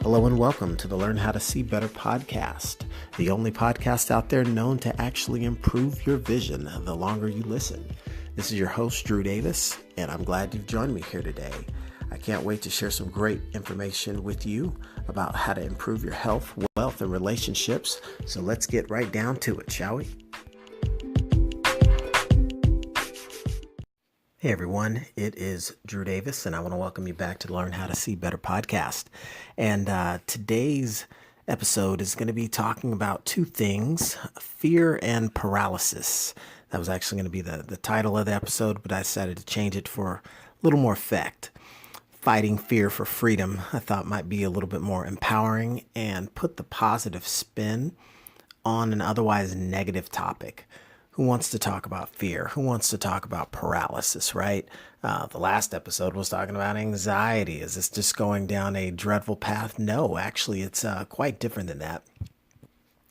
Hello and welcome to the Learn How to See Better podcast, the only podcast out there known to actually improve your vision the longer you listen. This is your host, Drew Davis, and I'm glad you've joined me here today. I can't wait to share some great information with you about how to improve your health, wealth, and relationships. So let's get right down to it, shall we? Hey everyone, it is Drew Davis, and I want to welcome you back to the Learn How to See Better podcast. And today's episode is going to be talking about two things: fear and paralysis. That was actually going to be the title of the episode, but I decided to change it for a little more effect. Fighting fear for freedom, I thought might be a little bit more empowering and put the positive spin on an otherwise negative topic. Who wants to talk about fear? Who wants to talk about paralysis, right? The last episode was talking about anxiety. Is this just going down a dreadful path? No, actually, it's quite different than that.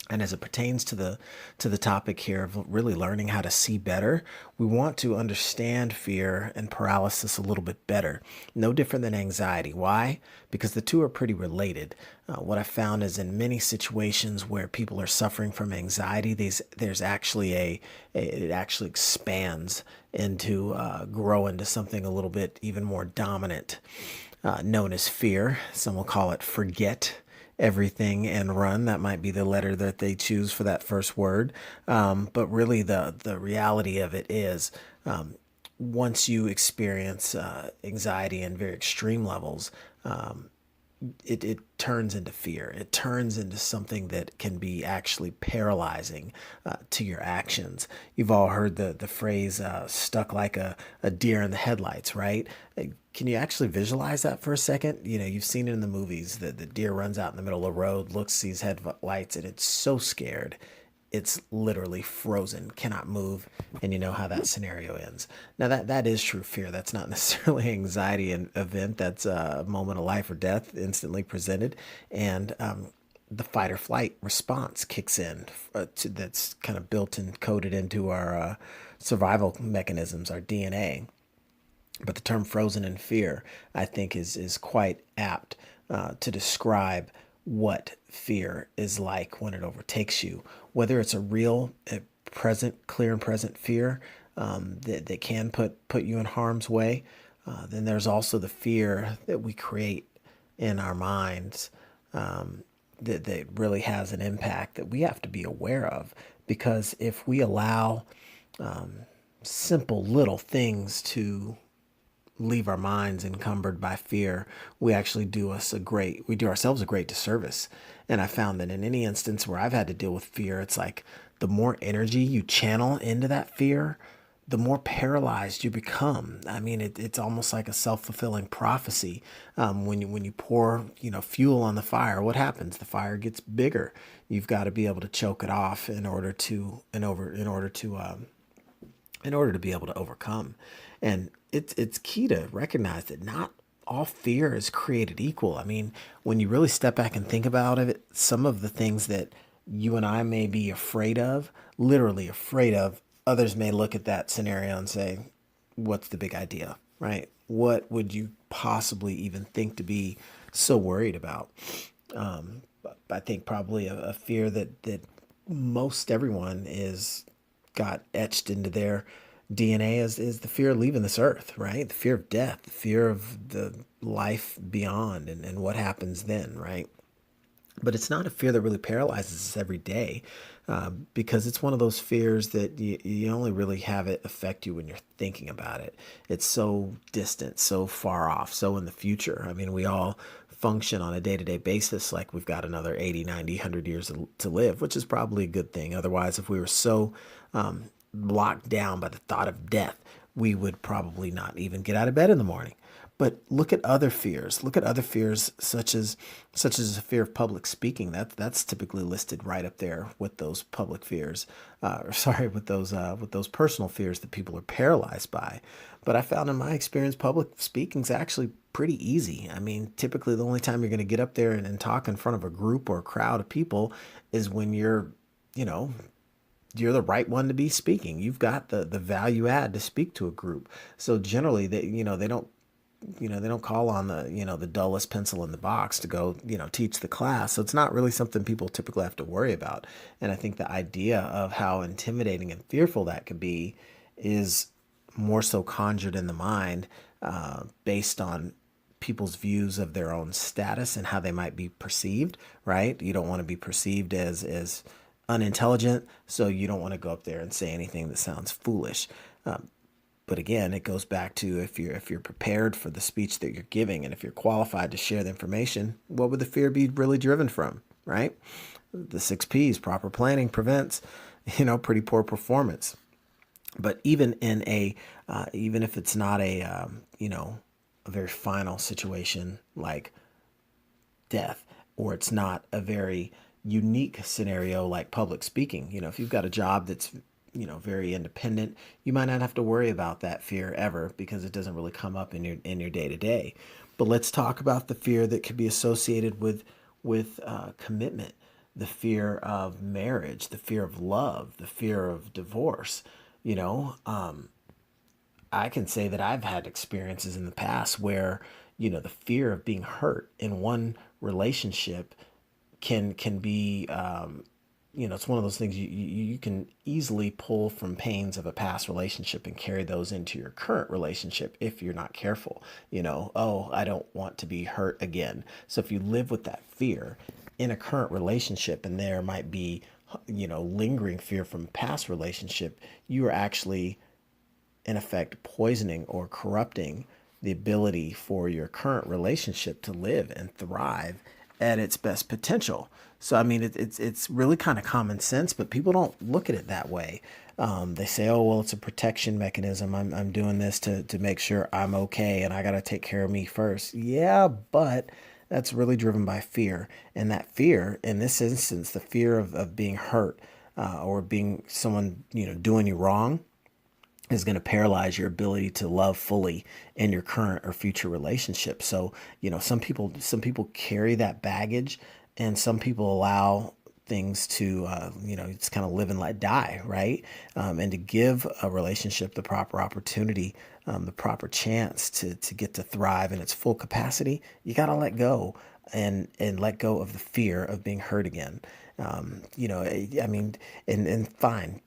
And as it pertains to the topic here of really learning how to see better, we want to understand fear and paralysis a little bit better. No different than anxiety. Why? Because the two are pretty related. What I found is in many situations where people are suffering from anxiety, there's actually it actually expands into grow into something a little bit even more dominant, known as fear. Some will call it forget everything and run. That might be the letter that they choose for that first word. But really the reality of it is once you experience anxiety in very extreme levels, it turns into fear. It turns into something that can be actually paralyzing to your actions. You've all heard the phrase stuck like a deer in the headlights, right? Can you actually visualize that for a second? You know, you've seen it in the movies. The deer runs out in the middle of the road, looks, sees headlights, and it's so scared. It's literally frozen, cannot move, and you know how that scenario ends. Now that is true fear. That's not necessarily an anxiety event. That's a moment of life or death instantly presented, and the fight or flight response kicks in. That's kind of built and coded into our survival mechanisms, our DNA. But the term frozen in fear, I think, is quite apt to describe what fear is like when it overtakes you. Whether it's a real, present, clear and present fear that can put you in harm's way, then there's also the fear that we create in our minds that really has an impact that we have to be aware of. Because if we allow simple little things to leave our minds encumbered by fear, we actually do ourselves a great disservice. And I found that in any instance where I've had to deal with fear, it's like the more energy you channel into that fear, the more paralyzed you become. I mean, it's almost like a self-fulfilling prophecy. When you pour fuel on the fire, what happens? The fire gets bigger. You've got to be able to choke it off in order to be able to overcome. And it's key to recognize that not all fear is created equal. I mean, when you really step back and think about it, some of the things that you and I may be afraid of, literally afraid of, others may look at that scenario and say, what's the big idea, right? What would you possibly even think to be so worried about? I think probably a fear that most everyone is got etched into their DNA is the fear of leaving this earth, right? The fear of death, the fear of the life beyond and what happens then, right? But it's not a fear that really paralyzes us every day because it's one of those fears that you only really have it affect you when you're thinking about it. It's so distant, so far off, so in the future. I mean, we all function on a day-to-day basis like we've got another 80, 90, 100 years to live, which is probably a good thing. Otherwise, if we were so locked down by the thought of death, we would probably not even get out of bed in the morning. But look at other fears. Look at other fears such as a fear of public speaking. That's typically listed right up there with those public fears. With those personal fears that people are paralyzed by. But I found in my experience, public speaking is actually pretty easy. I mean, typically the only time you're going to get up there and talk in front of a group or a crowd of people is when you're the right one to be speaking. You've got the value add to speak to a group. So generally they don't they don't call on the dullest pencil in the box to go, teach the class. So it's not really something people typically have to worry about. And I think the idea of how intimidating and fearful that could be is more so conjured in the mind, based on people's views of their own status and how they might be perceived, right? You don't want to be perceived as unintelligent, so you don't want to go up there and say anything that sounds foolish. But again, it goes back to if you're prepared for the speech that you're giving, and if you're qualified to share the information, what would the fear be really driven from, right? The 6 P's: proper planning prevents, pretty poor performance. But even if it's not a very final situation like death, or it's not a very unique scenario like public speaking. If you've got a job that's, very independent, you might not have to worry about that fear ever, because it doesn't really come up in your day to day. But let's talk about the fear that could be associated with commitment, the fear of marriage, the fear of love, the fear of divorce. I can say that I've had experiences in the past where, the fear of being hurt in one relationship can be, it's one of those things you can easily pull from pains of a past relationship and carry those into your current relationship if you're not careful. Oh, I don't want to be hurt again. So if you live with that fear in a current relationship, and there might be, lingering fear from past relationship, you are actually in effect poisoning or corrupting the ability for your current relationship to live and thrive at its best potential. So I mean, it's really kind of common sense, but people don't look at it that way. They say, "Oh, well, it's a protection mechanism. I'm doing this to make sure I'm okay, and I got to take care of me first." Yeah, but that's really driven by fear, and that fear, in this instance, the fear of being hurt, or being someone doing you wrong, is going to paralyze your ability to love fully in your current or future relationship. So, some people carry that baggage, and some people allow things to, it's kind of live and let die, right? And to give a relationship the proper opportunity, the proper chance to get to thrive in its full capacity, you got to let go, and let go of the fear of being hurt again. I mean, and fine,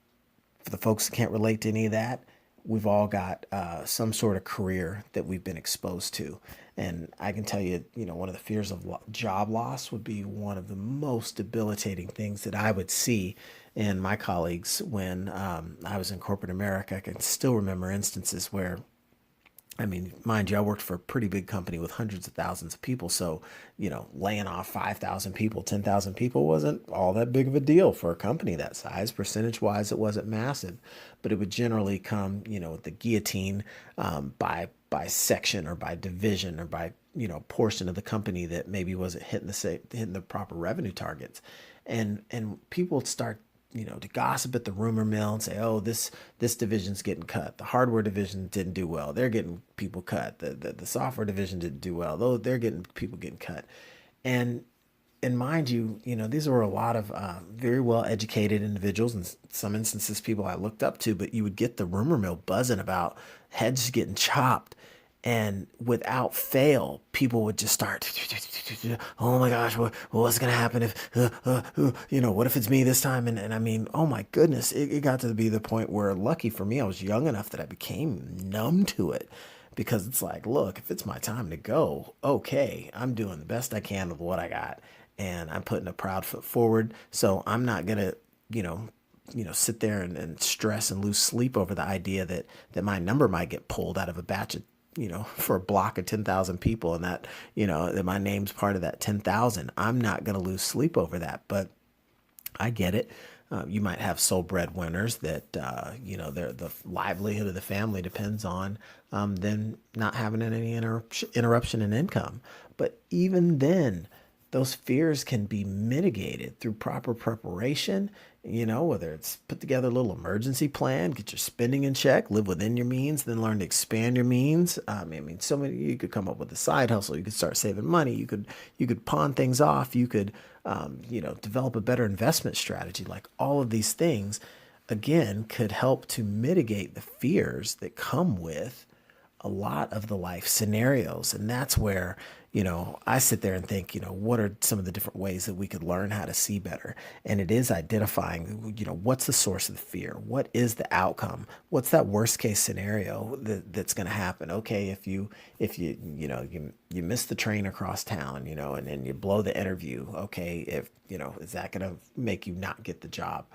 for the folks that can't relate to any of that, we've all got some sort of career that we've been exposed to. And I can tell you, one of the fears of job loss would be one of the most debilitating things that I would see in my colleagues when I was in corporate America. I can still remember instances where, I mean, mind you, I worked for a pretty big company with hundreds of thousands of people. So, laying off 5,000 people, 10,000 people wasn't all that big of a deal for a company that size. Percentage wise, it wasn't massive, but it would generally come, with the guillotine, by section or by division or by, portion of the company that maybe wasn't hitting the proper revenue targets. And people would start, to gossip at the rumor mill and say, "Oh, this division's getting cut. The hardware division didn't do well. They're getting people cut. The software division didn't do well. Though they're getting people getting cut." And and mind you, these were a lot of very well educated individuals, and some instances people I looked up to. But you would get the rumor mill buzzing about heads getting chopped, and without fail, people would just start, "Oh my gosh, what's going to happen if, what if it's me this time?" And I mean, oh my goodness, it got to be the point where, lucky for me, I was young enough that I became numb to it, because it's like, look, if it's my time to go, okay, I'm doing the best I can with what I got, and I'm putting a proud foot forward. So I'm not going to, sit there and stress and lose sleep over the idea that my number might get pulled out of a batch of, for a block of 10,000 people, and that, that my name's part of that 10,000. I'm not going to lose sleep over that, but I get it. You might have sole breadwinners that, the livelihood of the family depends on them not having any interruption in income. But even then, those fears can be mitigated through proper preparation, whether it's put together a little emergency plan, get your spending in check, live within your means, then learn to expand your means. I mean, so many, you could come up with a side hustle. You could start saving money. You could pawn things off. You could, develop a better investment strategy. Like, all of these things, again, could help to mitigate the fears that come with a lot of the life scenarios. And that's where, I sit there and think, what are some of the different ways that we could learn how to see better? And it is identifying, what's the source of the fear? What is the outcome? What's that worst case scenario that's going to happen? Okay, if you miss the train across town, and then you blow the interview, okay, is that going to make you not get the job?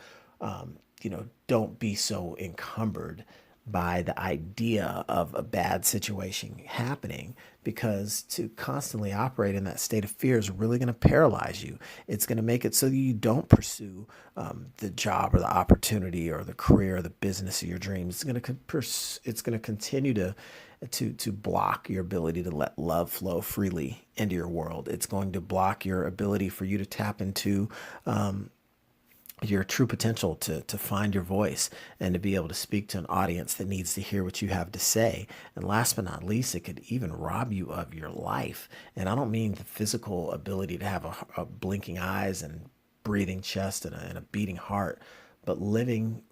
Don't be so encumbered by the idea of a bad situation happening, because to constantly operate in that state of fear is really going to paralyze you. It's going to make it so that you don't pursue the job or the opportunity or the career or the business of your dreams. It's going to continue to block your ability to let love flow freely into your world. It's going to block your ability for you to tap into your true potential, to find your voice and to be able to speak to an audience that needs to hear what you have to say. And last but not least, it could even rob you of your life. And I don't mean the physical ability to have a blinking eyes and breathing chest and a beating heart, but living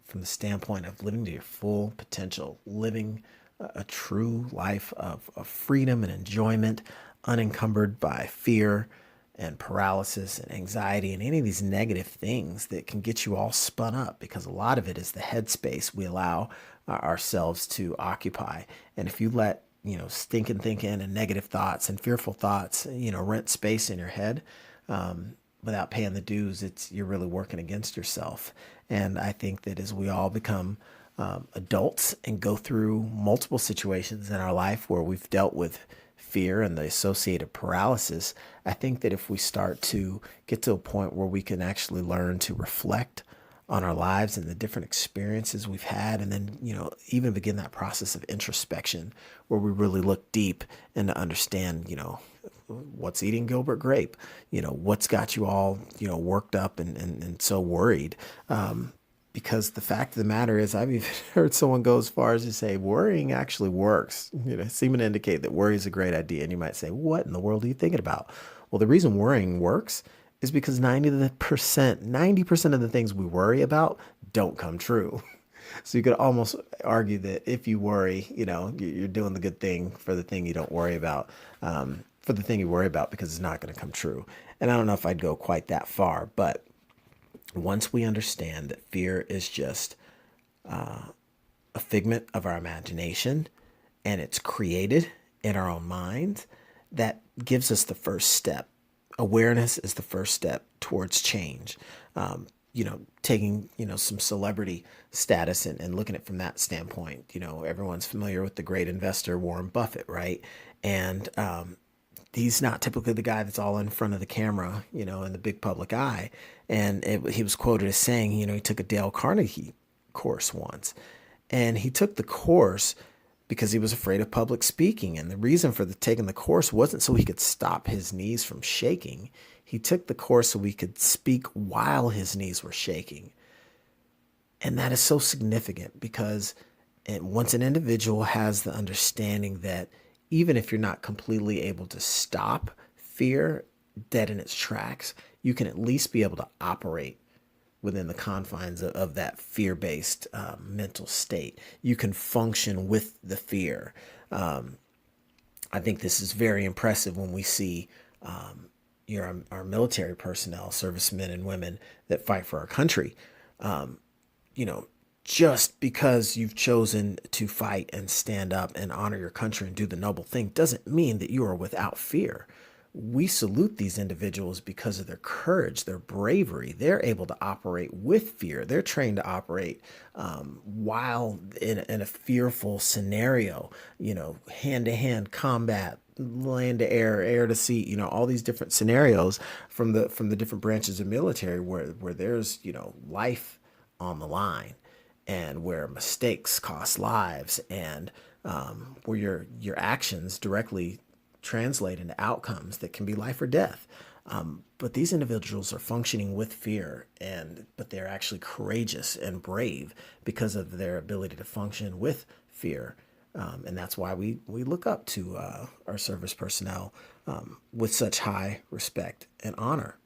from the standpoint of living to your full potential, living a true life of freedom and enjoyment, unencumbered by fear and paralysis and anxiety and any of these negative things that can get you all spun up, because a lot of it is the headspace we allow ourselves to occupy. And if you let, stinking thinking and negative thoughts and fearful thoughts, rent space in your head, without paying the dues, you're really working against yourself. And I think that as we all become adults and go through multiple situations in our life where we've dealt with fear and the associated paralysis, I think that if we start to get to a point where we can actually learn to reflect on our lives and the different experiences we've had, and then, even begin that process of introspection where we really look deep and to understand, what's eating Gilbert Grape, what's got you all, worked up and so worried. Because the fact of the matter is, I've even heard someone go as far as to say worrying actually works, seeming to indicate that worry is a great idea. And you might say, what in the world are you thinking about? Well, the reason worrying works is because 90% of the things we worry about don't come true. So you could almost argue that if you worry, you're doing the good thing for the thing you don't worry about, for the thing you worry about, because it's not going to come true. And I don't know if I'd go quite that far, but once we understand that fear is just a figment of our imagination and it's created in our own minds, that gives us the first step. Awareness is the first step towards change. Taking, some celebrity status and looking at it from that standpoint. Everyone's familiar with the great investor Warren Buffett, right? And he's not typically the guy that's all in front of the camera, in the big public eye. And he was quoted as saying, he took a Dale Carnegie course once. And he took the course because he was afraid of public speaking. And the reason for taking the course wasn't so he could stop his knees from shaking. He took the course so he could speak while his knees were shaking. And that is so significant because once an individual has the understanding that even if you're not completely able to stop fear dead in its tracks, you can at least be able to operate within the confines of that fear-based mental state. You can function with the fear. I think this is very impressive when we see our military personnel, servicemen and women that fight for our country. Just because you've chosen to fight and stand up and honor your country and do the noble thing doesn't mean that you are without fear. We salute these individuals because of their courage, their bravery. They're able to operate with fear. They're trained to operate while in a fearful scenario, hand-to-hand combat, land to air, air to sea, all these different scenarios from the different branches of military where there's, life on the line, and where mistakes cost lives, and where your actions directly translate into outcomes that can be life or death. But these individuals are functioning with fear, but they're actually courageous and brave because of their ability to function with fear. And that's why we look up to our service personnel with such high respect and honor.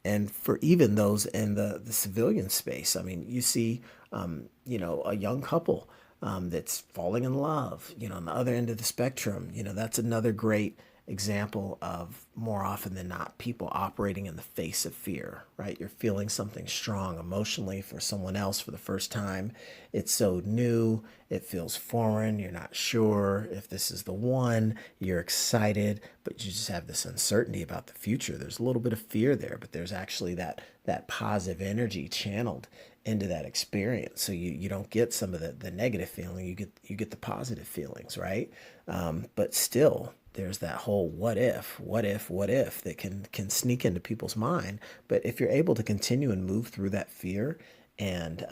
And for even those in the civilian space, I mean, you see, a young couple that's falling in love, on the other end of the spectrum. That's another great example of, more often than not, people operating in the face of fear, right? You're feeling something strong emotionally for someone else for the first time. It's so new, it feels foreign, you're not sure if this is the one, you're excited, but you just have this uncertainty about the future. There's a little bit of fear there, but there's actually that positive energy channeled into that experience. So you don't get some of the negative feeling, you get the positive feelings, right? But still, there's that whole what if that can sneak into people's mind. But if you're able to continue and move through that fear and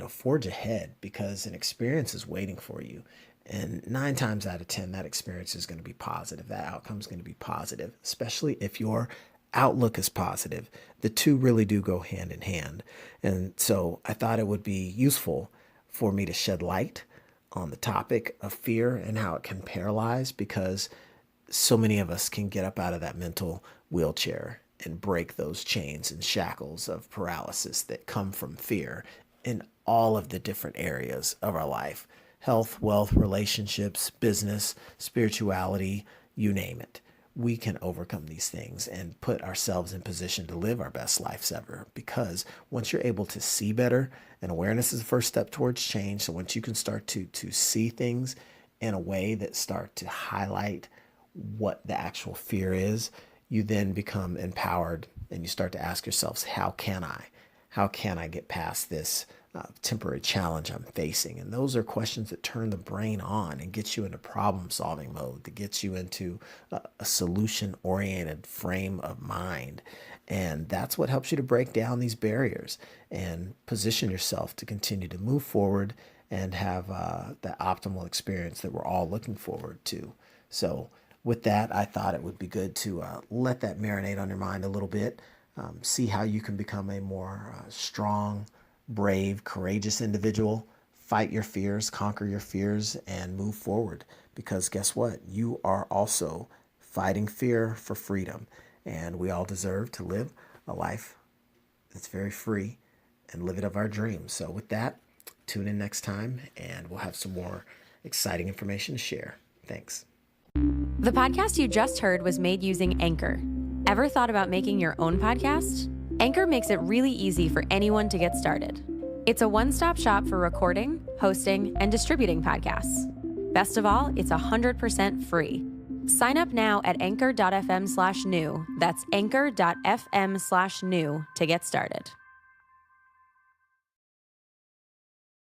forge ahead, because an experience is waiting for you. And 9 times out of 10, that experience is going to be positive. That outcome is going to be positive, especially if your outlook is positive. The two really do go hand in hand. And so I thought it would be useful for me to shed light on the topic of fear and how it can paralyze, because so many of us can get up out of that mental wheelchair and break those chains and shackles of paralysis that come from fear in all of the different areas of our life: health, wealth, relationships, business, spirituality, you name it. We can overcome these things and put ourselves in position to live our best lives ever. Because once you're able to see better, and awareness is the first step towards change. So once you can start to see things in a way that start to highlight what the actual fear is, you then become empowered and you start to ask yourselves, how can I get past this temporary challenge I'm facing? And those are questions that turn the brain on and get you into problem solving mode, that gets you into a solution oriented frame of mind. And that's what helps you to break down these barriers and position yourself to continue to move forward and have that optimal experience that we're all looking forward to. So with that, I thought it would be good to let that marinate on your mind a little bit. See how you can become a more strong, brave, courageous individual. Fight your fears, conquer your fears, and move forward. Because guess what? You are also fighting fear for freedom. And we all deserve to live a life that's very free and live it of our dreams. So with that, tune in next time and we'll have some more exciting information to share. Thanks. The podcast you just heard was made using Anchor. Ever thought about making your own podcast? Anchor makes it really easy for anyone to get started. It's a one-stop shop for recording, hosting, and distributing podcasts. Best of all, it's 100% free. Sign up now at anchor.fm/new. That's anchor.fm/new to get started.